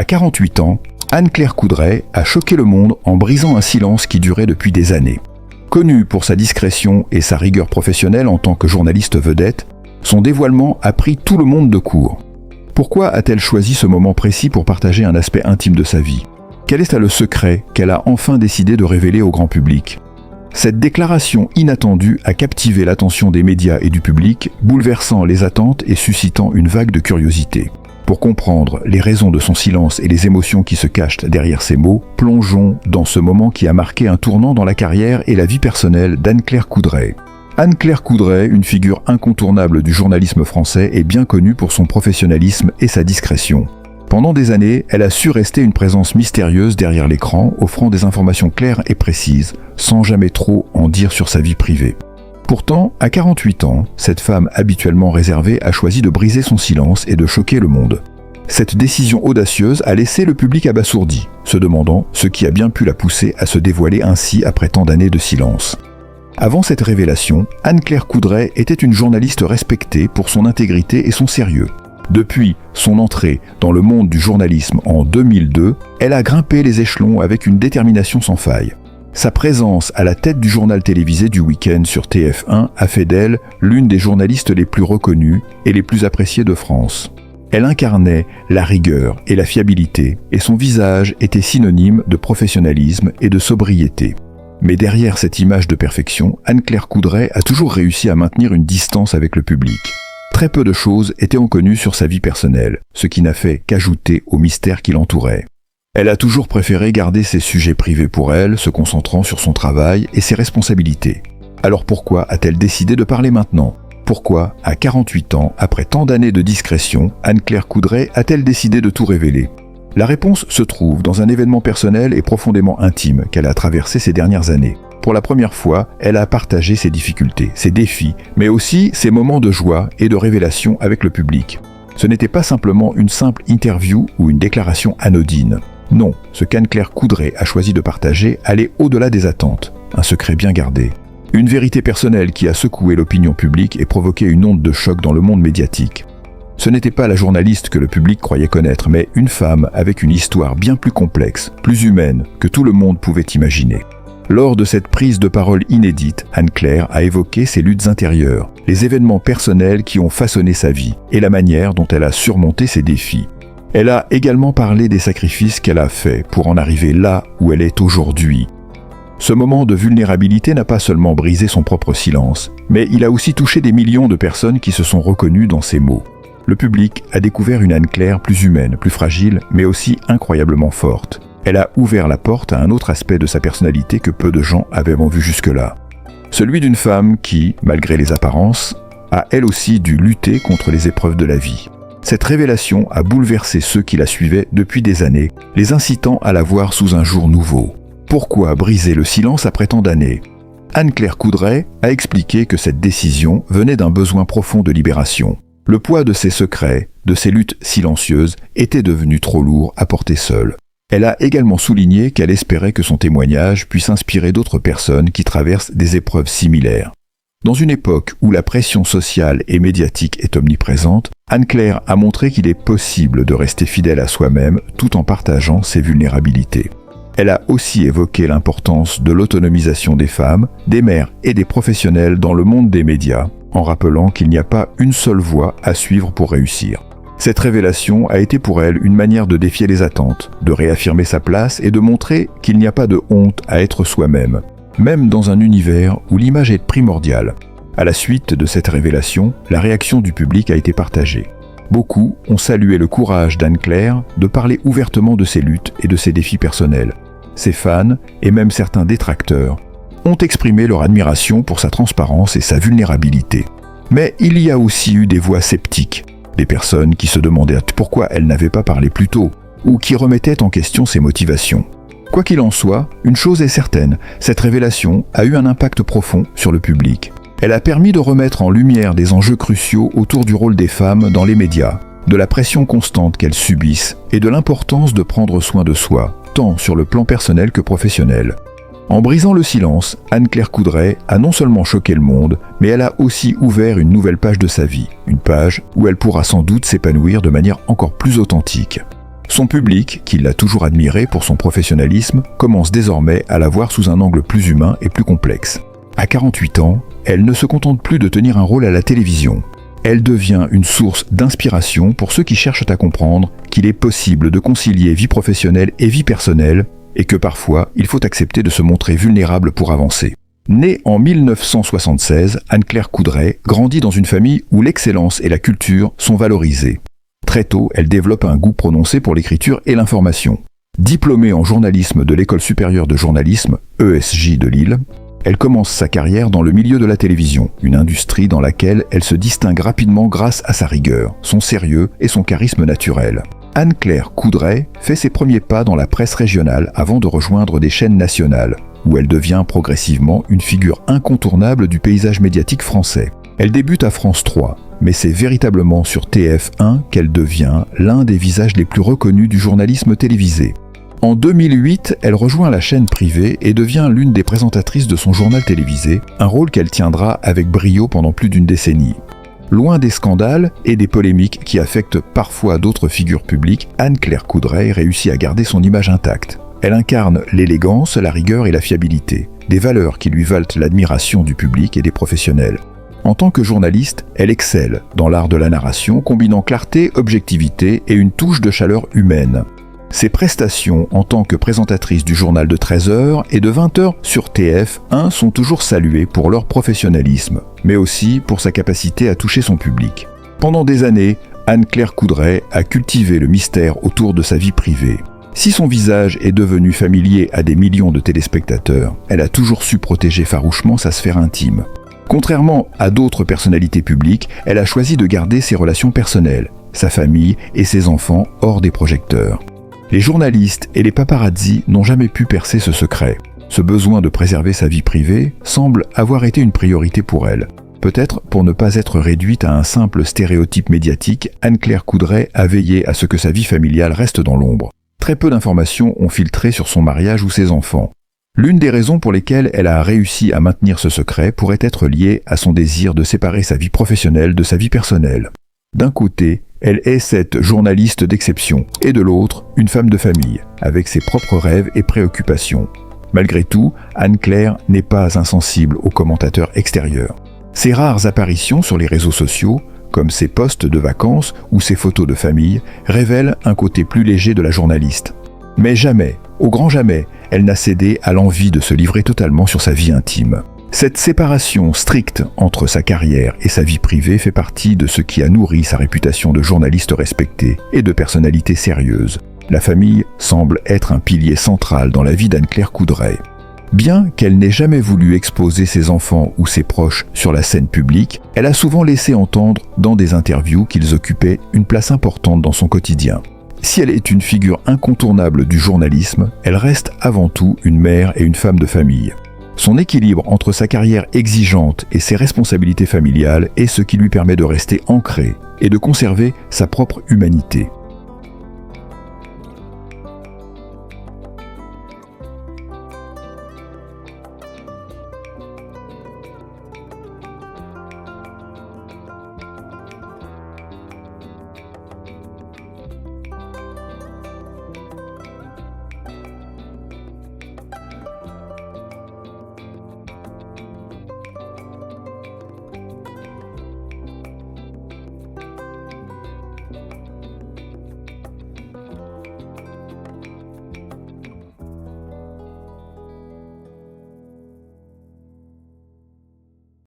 À 48 ans, Anne-Claire Coudray a choqué le monde en brisant un silence qui durait depuis des années. Connue pour sa discrétion et sa rigueur professionnelle en tant que journaliste vedette, son dévoilement a pris tout le monde de court. Pourquoi a-t-elle choisi ce moment précis pour partager un aspect intime de sa vie? Quel est le secret qu'elle a enfin décidé de révéler au grand public? Cette déclaration inattendue a captivé l'attention des médias et du public, bouleversant les attentes et suscitant une vague de curiosité. Pour comprendre les raisons de son silence et les émotions qui se cachent derrière ces mots, plongeons dans ce moment qui a marqué un tournant dans la carrière et la vie personnelle d'Anne-Claire Coudray. Anne-Claire Coudray, une figure incontournable du journalisme français, est bien connue pour son professionnalisme et sa discrétion. Pendant des années, elle a su rester une présence mystérieuse derrière l'écran, offrant des informations claires et précises, sans jamais trop en dire sur sa vie privée. Pourtant, à 48 ans, cette femme habituellement réservée a choisi de briser son silence et de choquer le monde. Cette décision audacieuse a laissé le public abasourdi, se demandant ce qui a bien pu la pousser à se dévoiler ainsi après tant d'années de silence. Avant cette révélation, Anne-Claire Coudray était une journaliste respectée pour son intégrité et son sérieux. Depuis son entrée dans le monde du journalisme en 2002, elle a grimpé les échelons avec une détermination sans faille. Sa présence à la tête du journal télévisé du week-end sur TF1 a fait d'elle l'une des journalistes les plus reconnues et les plus appréciées de France. Elle incarnait la rigueur et la fiabilité, et son visage était synonyme de professionnalisme et de sobriété. Mais derrière cette image de perfection, Anne-Claire Coudray a toujours réussi à maintenir une distance avec le public. Très peu de choses étaient connues sur sa vie personnelle, ce qui n'a fait qu'ajouter au mystère qui l'entourait. Elle a toujours préféré garder ses sujets privés pour elle, se concentrant sur son travail et ses responsabilités. Alors pourquoi a-t-elle décidé de parler maintenant? Pourquoi, à 48 ans, après tant d'années de discrétion, Anne-Claire Coudray a-t-elle décidé de tout révéler? La réponse se trouve dans un événement personnel et profondément intime qu'elle a traversé ces dernières années. Pour la première fois, elle a partagé ses difficultés, ses défis, mais aussi ses moments de joie et de révélation avec le public. Ce n'était pas simplement une simple interview ou une déclaration anodine. Non, ce qu'Anne-Claire Coudray a choisi de partager allait au-delà des attentes, un secret bien gardé. Une vérité personnelle qui a secoué l'opinion publique et provoqué une onde de choc dans le monde médiatique. Ce n'était pas la journaliste que le public croyait connaître, mais une femme avec une histoire bien plus complexe, plus humaine que tout le monde pouvait imaginer. Lors de cette prise de parole inédite, Anne-Claire a évoqué ses luttes intérieures, les événements personnels qui ont façonné sa vie et la manière dont elle a surmonté ses défis. Elle a également parlé des sacrifices qu'elle a faits pour en arriver là où elle est aujourd'hui. Ce moment de vulnérabilité n'a pas seulement brisé son propre silence, mais il a aussi touché des millions de personnes qui se sont reconnues dans ses mots. Le public a découvert une Anne-Claire plus humaine, plus fragile, mais aussi incroyablement forte. Elle a ouvert la porte à un autre aspect de sa personnalité que peu de gens avaient vu jusque-là. Celui d'une femme qui, malgré les apparences, a elle aussi dû lutter contre les épreuves de la vie. Cette révélation a bouleversé ceux qui la suivaient depuis des années, les incitant à la voir sous un jour nouveau. Pourquoi briser le silence après tant d'années? Anne-Claire Coudray a expliqué que cette décision venait d'un besoin profond de libération. Le poids de ses secrets, de ses luttes silencieuses, était devenu trop lourd à porter seule. Elle a également souligné qu'elle espérait que son témoignage puisse inspirer d'autres personnes qui traversent des épreuves similaires. Dans une époque où la pression sociale et médiatique est omniprésente, Anne-Claire a montré qu'il est possible de rester fidèle à soi-même tout en partageant ses vulnérabilités. Elle a aussi évoqué l'importance de l'autonomisation des femmes, des mères et des professionnels dans le monde des médias, en rappelant qu'il n'y a pas une seule voie à suivre pour réussir. Cette révélation a été pour elle une manière de défier les attentes, de réaffirmer sa place et de montrer qu'il n'y a pas de honte à être soi-même, même dans un univers où l'image est primordiale. À la suite de cette révélation, la réaction du public a été partagée. Beaucoup ont salué le courage d'Anne-Claire de parler ouvertement de ses luttes et de ses défis personnels. Ses fans, et même certains détracteurs, ont exprimé leur admiration pour sa transparence et sa vulnérabilité. Mais il y a aussi eu des voix sceptiques, des personnes qui se demandaient pourquoi elle n'avait pas parlé plus tôt, ou qui remettaient en question ses motivations. Quoi qu'il en soit, une chose est certaine, cette révélation a eu un impact profond sur le public. Elle a permis de remettre en lumière des enjeux cruciaux autour du rôle des femmes dans les médias, de la pression constante qu'elles subissent et de l'importance de prendre soin de soi, tant sur le plan personnel que professionnel. En brisant le silence, Anne-Claire Coudray a non seulement choqué le monde, mais elle a aussi ouvert une nouvelle page de sa vie, une page où elle pourra sans doute s'épanouir de manière encore plus authentique. Son public, qui l'a toujours admirée pour son professionnalisme, commence désormais à la voir sous un angle plus humain et plus complexe. À 48 ans, elle ne se contente plus de tenir un rôle à la télévision. Elle devient une source d'inspiration pour ceux qui cherchent à comprendre qu'il est possible de concilier vie professionnelle et vie personnelle, et que parfois, il faut accepter de se montrer vulnérable pour avancer. Née en 1976, Anne-Claire Coudray grandit dans une famille où l'excellence et la culture sont valorisées. Très tôt, elle développe un goût prononcé pour l'écriture et l'information. Diplômée en journalisme de l'École supérieure de journalisme, ESJ de Lille, elle commence sa carrière dans le milieu de la télévision, une industrie dans laquelle elle se distingue rapidement grâce à sa rigueur, son sérieux et son charisme naturel. Anne-Claire Coudray fait ses premiers pas dans la presse régionale avant de rejoindre des chaînes nationales, où elle devient progressivement une figure incontournable du paysage médiatique français. Elle débute à France 3, mais c'est véritablement sur TF1 qu'elle devient l'un des visages les plus reconnus du journalisme télévisé. En 2008, elle rejoint la chaîne privée et devient l'une des présentatrices de son journal télévisé, un rôle qu'elle tiendra avec brio pendant plus d'une décennie. Loin des scandales et des polémiques qui affectent parfois d'autres figures publiques, Anne-Claire Coudray réussit à garder son image intacte. Elle incarne l'élégance, la rigueur et la fiabilité, des valeurs qui lui valent l'admiration du public et des professionnels. En tant que journaliste, elle excelle dans l'art de la narration, combinant clarté, objectivité et une touche de chaleur humaine. Ses prestations en tant que présentatrice du journal de 13h et de 20h sur TF1 sont toujours saluées pour leur professionnalisme, mais aussi pour sa capacité à toucher son public. Pendant des années, Anne-Claire Coudray a cultivé le mystère autour de sa vie privée. Si son visage est devenu familier à des millions de téléspectateurs, elle a toujours su protéger farouchement sa sphère intime. Contrairement à d'autres personnalités publiques, elle a choisi de garder ses relations personnelles, sa famille et ses enfants hors des projecteurs. Les journalistes et les paparazzis n'ont jamais pu percer ce secret. Ce besoin de préserver sa vie privée semble avoir été une priorité pour elle. Peut-être pour ne pas être réduite à un simple stéréotype médiatique, Anne-Claire Coudray a veillé à ce que sa vie familiale reste dans l'ombre. Très peu d'informations ont filtré sur son mariage ou ses enfants. L'une des raisons pour lesquelles elle a réussi à maintenir ce secret pourrait être liée à son désir de séparer sa vie professionnelle de sa vie personnelle. D'un côté, elle est cette journaliste d'exception, et de l'autre, une femme de famille, avec ses propres rêves et préoccupations. Malgré tout, Anne-Claire n'est pas insensible aux commentateurs extérieurs. Ses rares apparitions sur les réseaux sociaux, comme ses posts de vacances ou ses photos de famille, révèlent un côté plus léger de la journaliste. Mais jamais, au grand jamais, elle n'a cédé à l'envie de se livrer totalement sur sa vie intime. Cette séparation stricte entre sa carrière et sa vie privée fait partie de ce qui a nourri sa réputation de journaliste respectée et de personnalité sérieuse. La famille semble être un pilier central dans la vie d'Anne-Claire Coudray. Bien qu'elle n'ait jamais voulu exposer ses enfants ou ses proches sur la scène publique, elle a souvent laissé entendre dans des interviews qu'ils occupaient une place importante dans son quotidien. Si elle est une figure incontournable du journalisme, elle reste avant tout une mère et une femme de famille. Son équilibre entre sa carrière exigeante et ses responsabilités familiales est ce qui lui permet de rester ancrée et de conserver sa propre humanité.